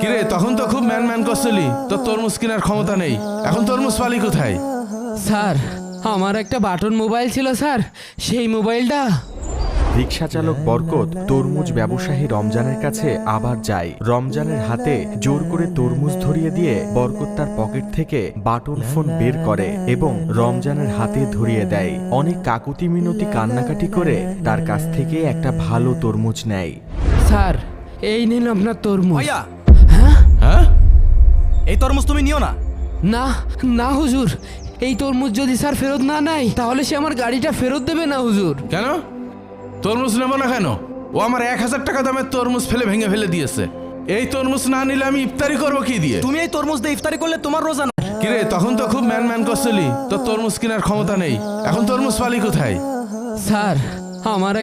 কিরে তখন তো খুব ম্যান ম্যান করছিলি, তোর তরমুজ কেনার ক্ষমতা নেই, এখন তরমুজ পালি কোথায়? স্যার আমার একটা বাটন মোবাইল ছিল স্যার, সেই মোবাইলটা। রিকশা চালক বরকত তরমুজ ব্যবসায়ী রমজানের কাছে আবার যায়। রমজানের হাতে জোর করে তরমুজ ধরিয়ে দিয়ে বরকত তার পকেট থেকে বাটন ফোন বের করে এবং রমজানের হাতে ধরিয়ে দেয়। অনেক কাকুতি মিনতি কান্নাকাটি করে তার কাছ থেকে একটা ভালো তরমুজ নেয়। স্যার এই নিন আপনার তরমুজ। ভাইয়া, হ্যাঁ এই তরমুজ তুমি নিও না। না না হুজুর, এই তরমুজ যদি স্যার ফেরত না নেয় তাহলে সে আমার গাড়িটা ফেরত দেবে না হুজুর। কেন তরমুজ নেবো না কেন? ও আমার 1000 টাকা দামের তরমুজ ভেঙে ফেলে দিয়েছে। এই তরমুজ না নিলে আমি ইফতারি করবো কি দিয়ে? তুমি এই তরমুজ দিয়ে ইফতারি করলে তোমার রোজা না। কিরে তখন তো খুব ম্যান ম্যান করছিলি, তোর তরমুজ কেনার ক্ষমতা নেই, এখন তরমুজ পালি কোথায়? স্যার আমার